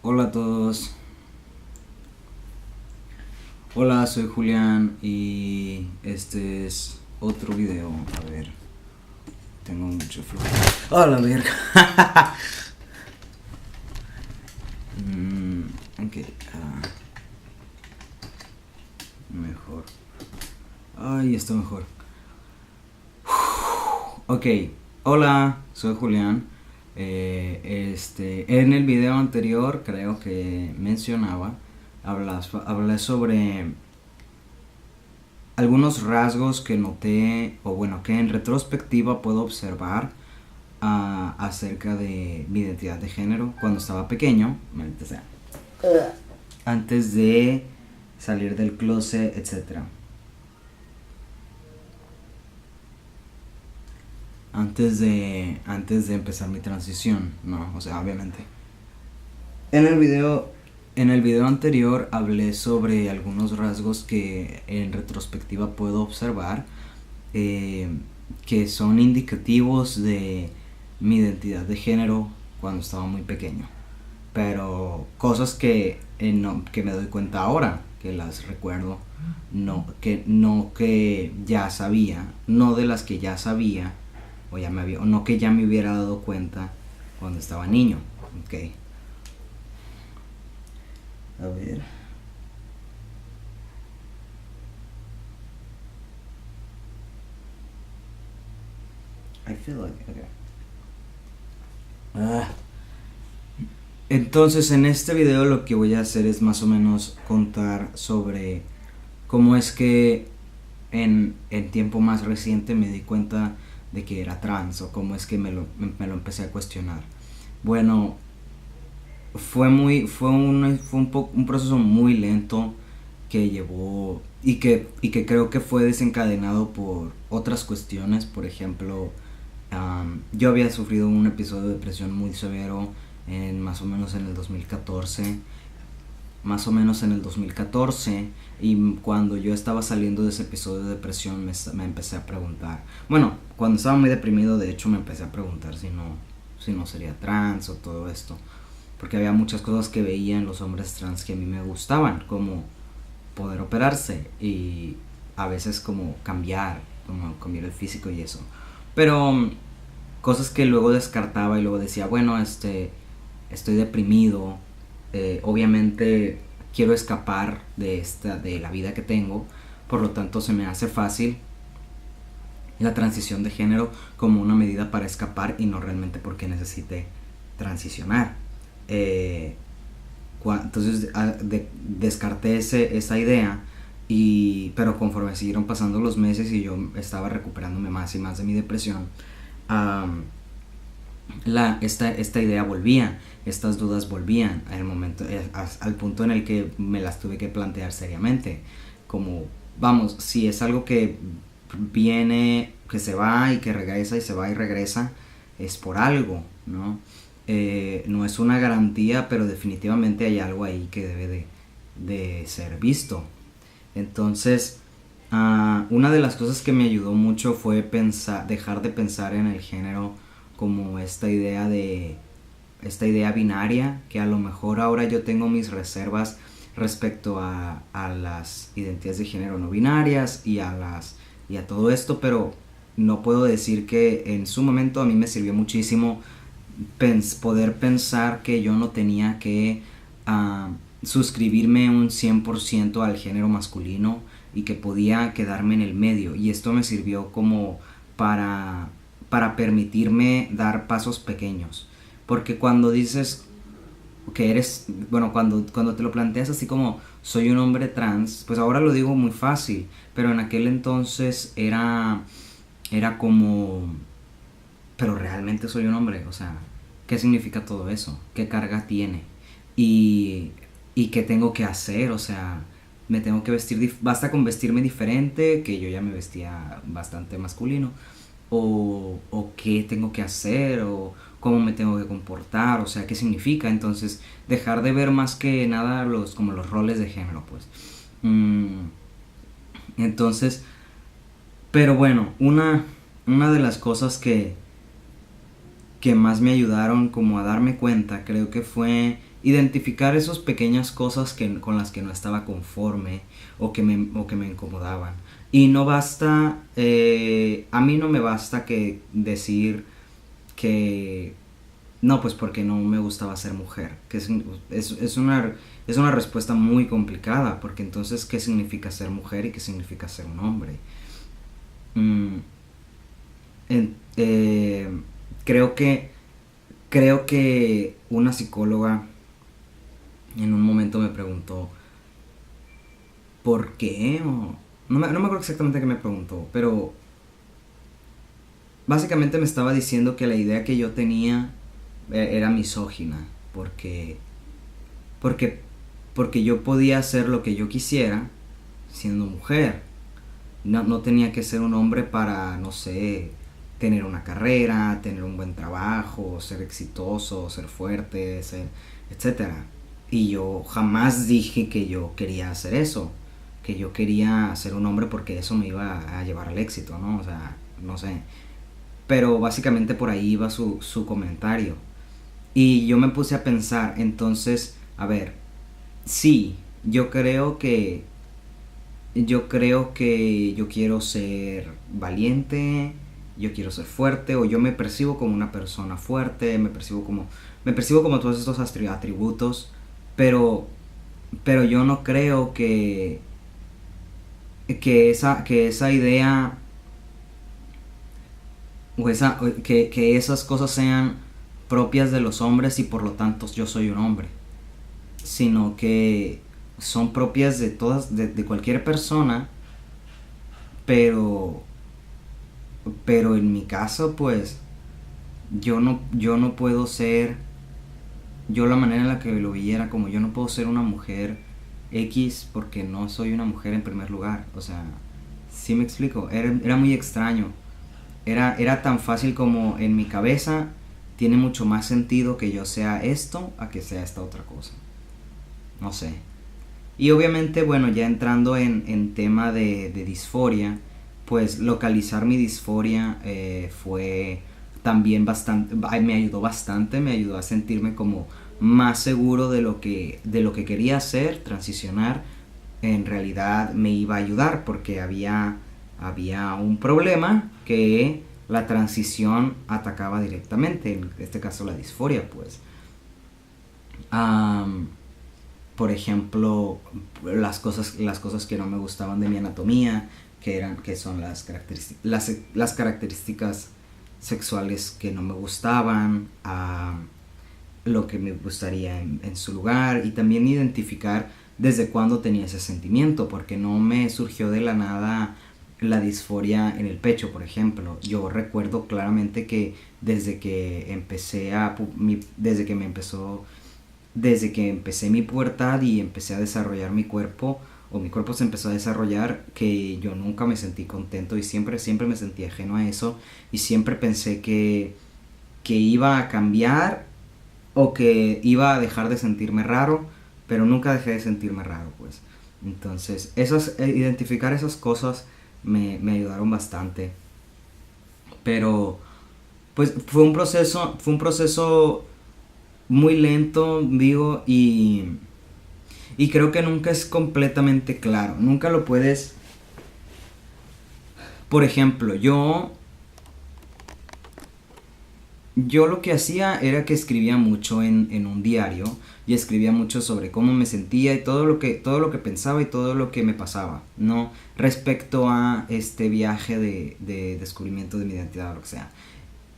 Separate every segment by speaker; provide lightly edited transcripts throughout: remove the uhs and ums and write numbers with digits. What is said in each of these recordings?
Speaker 1: Hola a todos. Hola, soy Julián y este es otro video. A ver, tengo mucho flow. ¡Hola, verga! Ok, mejor. Ay, está mejor. Ok, hola, soy Julián. En el video anterior creo que mencionaba, hablé sobre algunos rasgos que noté, o bueno, que en retrospectiva puedo observar acerca de mi identidad de género cuando estaba pequeño, o sea, antes de salir del closet, etcétera. Antes de empezar mi transición, no, o sea, obviamente. En el video, en el video anterior hablé sobre algunos rasgos que en retrospectiva puedo observar, eh, que son indicativos de mi identidad de género cuando estaba muy pequeño. Pero cosas que me doy cuenta ahora, que las recuerdo, no que ya sabía, no de las que ya sabía, o no que ya me hubiera dado cuenta cuando estaba niño. Ok. A ver. I feel like, okay. Ah. Entonces en este video lo que voy a hacer es más o menos contar sobre cómo es que en tiempo más reciente me di cuenta de que era trans, o cómo es que me lo empecé a cuestionar. Bueno, fue un proceso muy lento que llevó y que creo que fue desencadenado por otras cuestiones. Por ejemplo, yo había sufrido un episodio de depresión muy severo más o menos en el 2014, y cuando yo estaba saliendo de ese episodio de depresión me empecé a preguntar, bueno, cuando estaba muy deprimido, de hecho me empecé a preguntar si no sería trans o todo esto, porque había muchas cosas que veía en los hombres trans que a mí me gustaban, como poder operarse y a veces como cambiar el físico y eso, pero cosas que luego descartaba y luego decía, bueno, estoy deprimido, obviamente quiero escapar de la vida que tengo, por lo tanto se me hace fácil la transición de género como una medida para escapar y no realmente porque necesite transicionar. Entonces descarté esa idea, pero conforme siguieron pasando los meses y yo estaba recuperándome más y más de mi depresión, um, esta idea volvía, estas dudas volvían al punto en el que me las tuve que plantear seriamente, como, vamos, si es algo que viene, que se va y que regresa y se va y regresa, es por algo, ¿no? No es una garantía, pero definitivamente hay algo ahí que debe de ser visto. Entonces, una de las cosas que me ayudó mucho fue dejar de pensar en el género como esta idea binaria, que a lo mejor ahora yo tengo mis reservas respecto a las identidades de género no binarias y a todo esto, pero no puedo decir que en su momento a mí me sirvió muchísimo poder pensar que yo no tenía que suscribirme un 100% al género masculino y que podía quedarme en el medio, y esto me sirvió como para permitirme dar pasos pequeños, porque cuando dices que eres, bueno, cuando te lo planteas así como soy un hombre trans, pues ahora lo digo muy fácil, pero en aquel entonces era como, pero realmente soy un hombre, o sea, ¿qué significa todo eso? ¿Qué carga tiene? Y, y qué tengo que hacer, o sea, me tengo que vestir, basta con vestirme diferente, que yo ya me vestía bastante masculino, o qué tengo que hacer, o cómo me tengo que comportar, o sea, qué significa. Entonces, dejar de ver más que nada como los roles de género, pues. Entonces, pero bueno, una de las cosas que más me ayudaron como a darme cuenta, creo que fue, identificar esas pequeñas cosas con las que no estaba conforme o que me incomodaban. Y no basta, a mí no me basta que decir que no, pues porque no me gustaba ser mujer. Que es una respuesta muy complicada, porque entonces, ¿qué significa ser mujer y qué significa ser un hombre? Mm, en- eh, creo que creo que una psicóloga en un momento me preguntó ¿por qué? No me acuerdo exactamente qué me preguntó, pero básicamente me estaba diciendo que la idea que yo tenía era misógina, porque, porque, porque yo podía hacer lo que yo quisiera siendo mujer. No tenía que ser un hombre para, no sé, tener una carrera, tener un buen trabajo, ser exitoso, ser fuerte, etcétera. Y yo jamás dije que yo quería hacer eso, que yo quería ser un hombre porque eso me iba a llevar al éxito, ¿no? O sea, no sé. Pero básicamente por ahí iba su comentario. Y yo me puse a pensar, entonces, a ver, sí, yo creo que yo quiero ser valiente, yo quiero ser fuerte, o yo me percibo como una persona fuerte, me percibo como todos estos atributos, pero, pero yo no creo que esa idea que esas cosas sean propias de los hombres y por lo tanto yo soy un hombre, sino que son propias de todas, de cualquier persona, pero pero en mi caso pues yo no puedo ser, yo la manera en la que lo vi era como yo no puedo ser una mujer X porque no soy una mujer en primer lugar, o sea, sí me explico, era muy extraño, era tan fácil como en mi cabeza tiene mucho más sentido que yo sea esto a que sea esta otra cosa, no sé. Y obviamente, bueno, ya entrando en tema de disforia, pues localizar mi disforia fue también bastante, me ayudó bastante, me ayudó a sentirme como más seguro de lo que quería hacer, transicionar, en realidad me iba a ayudar porque había un problema que la transición atacaba directamente, en este caso la disforia, pues. Am, por ejemplo, las cosas que no me gustaban de mi anatomía, que son las características sexuales que no me gustaban, lo que me gustaría en su lugar, y también identificar desde cuándo tenía ese sentimiento, porque no me surgió de la nada la disforia en el pecho, por ejemplo. Yo recuerdo claramente que desde que empecé mi pubertad y empecé a desarrollar mi cuerpo, o mi cuerpo se empezó a desarrollar, que yo nunca me sentí contento y siempre me sentí ajeno a eso, y siempre pensé que iba a cambiar o que iba a dejar de sentirme raro, pero nunca dejé de sentirme raro, pues. Entonces, identificar esas cosas me ayudaron bastante. Pero, pues fue un proceso muy lento, digo, y creo que nunca es completamente claro. Nunca lo puedes. Por ejemplo, yo lo que hacía era que escribía mucho en un diario, y escribía mucho sobre cómo me sentía y todo lo que pensaba y todo lo que me pasaba, ¿no? Respecto a este viaje de descubrimiento de mi identidad o lo que sea.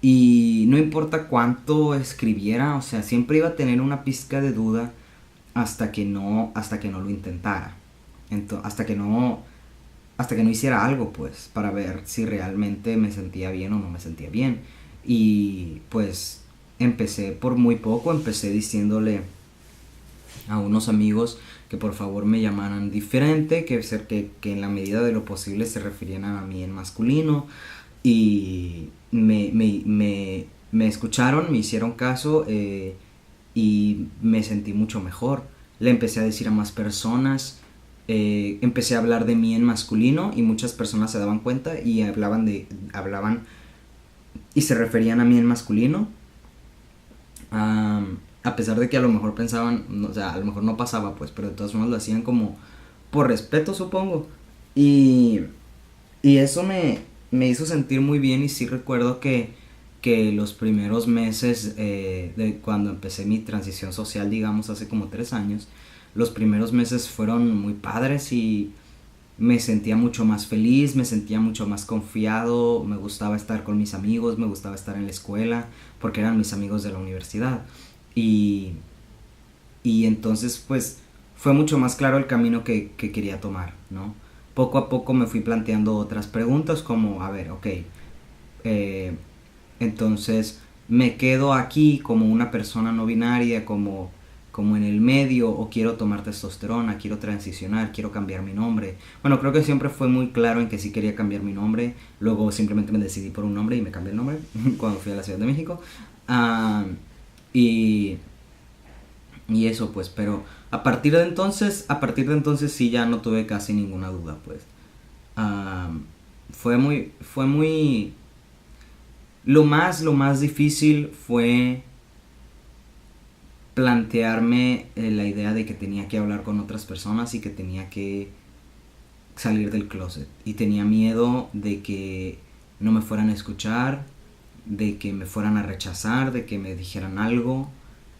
Speaker 1: Y no importa cuánto escribiera, o sea, siempre iba a tener una pizca de duda hasta que no lo intentara. Hasta que no hiciera algo, pues, para ver si realmente me sentía bien o no me sentía bien. Y pues empecé por muy poco, empecé diciéndole a unos amigos que por favor me llamaran diferente, que en la medida de lo posible se refirieran a mí en masculino, y me escucharon, me hicieron caso, y me sentí mucho mejor. Le empecé a decir a más personas, empecé a hablar de mí en masculino y muchas personas se daban cuenta y hablaban y se referían a mí en masculino. A pesar de que a lo mejor pensaban, o sea, a lo mejor no pasaba, pues, pero de todas formas lo hacían como por respeto, supongo. Y, y eso me hizo sentir muy bien y sí recuerdo que los primeros meses de cuando empecé mi transición social, digamos, hace como 3 años, los primeros meses fueron muy padres y me sentía mucho más feliz, me sentía mucho más confiado, me gustaba estar con mis amigos, me gustaba estar en la escuela, porque eran mis amigos de la universidad. Y, y entonces pues fue mucho más claro el camino que quería tomar, ¿no? Poco a poco me fui planteando otras preguntas como, a ver, ok, eh, entonces me quedo aquí como una persona no binaria, como en el medio, o quiero tomar testosterona, quiero transicionar, quiero cambiar mi nombre. Bueno, creo que siempre fue muy claro en que sí quería cambiar mi nombre. Luego simplemente me decidí por un nombre y me cambié el nombre cuando fui a la Ciudad de México. Ah, y, y eso pues, pero a partir de entonces sí ya no tuve casi ninguna duda pues. Ah, fue muy. Lo más difícil fue plantearme la idea de que tenía que hablar con otras personas y que tenía que salir del closet. Y tenía miedo de que no me fueran a escuchar, de que me fueran a rechazar, de que me dijeran algo,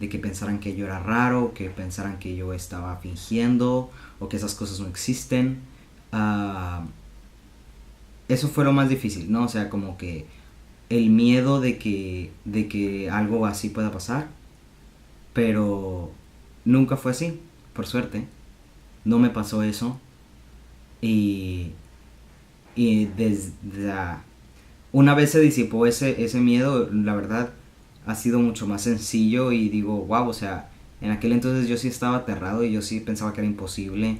Speaker 1: de que pensaran que yo era raro, que pensaran que yo estaba fingiendo o que esas cosas no existen. Ah, eso fue lo más difícil, ¿no? O sea, como que el miedo de que algo así pueda pasar, pero nunca fue así, por suerte. No me pasó eso y, y desde una vez se disipó ese miedo, la verdad ha sido mucho más sencillo y digo, wow, o sea, en aquel entonces yo sí estaba aterrado y yo sí pensaba que era imposible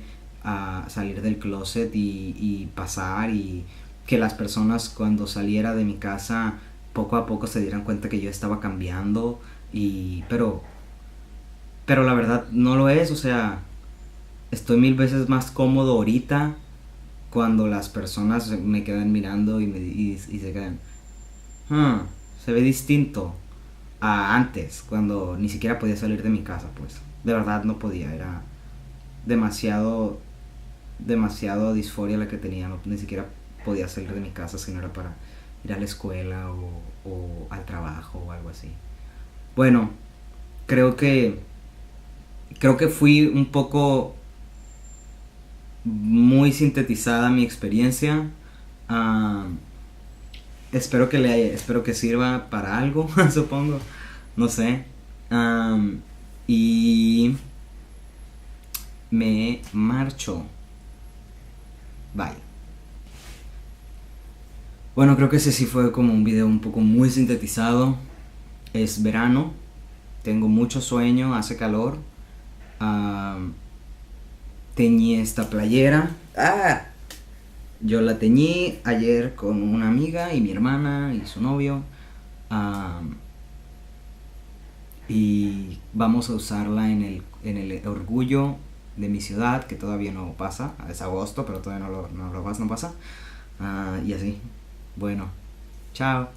Speaker 1: salir del closet y pasar y que las personas cuando saliera de mi casa poco a poco se dieran cuenta que yo estaba cambiando pero la verdad no lo es, o sea, estoy mil veces más cómodo ahorita cuando las personas me quedan mirando y se quedan, "Hmm, se ve distinto a antes, cuando ni siquiera podía salir de mi casa, pues. De verdad no podía, era demasiado, demasiado disforia la que tenía, no, ni siquiera podía salir de mi casa si no era para ir a la escuela o al trabajo o algo así. Bueno, creo que, creo que fui un poco muy sintetizada mi experiencia. Ah, espero que sirva para algo, supongo. No sé. Am, y me marcho. Bye. Bueno, creo que ese sí fue como un video un poco muy sintetizado. Es verano. Tengo mucho sueño, hace calor. Am, teñí esta playera. Yo la teñí ayer con una amiga y mi hermana y su novio. Am, y vamos a usarla en el orgullo de mi ciudad, que todavía no pasa. Es agosto, pero todavía no pasa. Y así. Bueno, chao.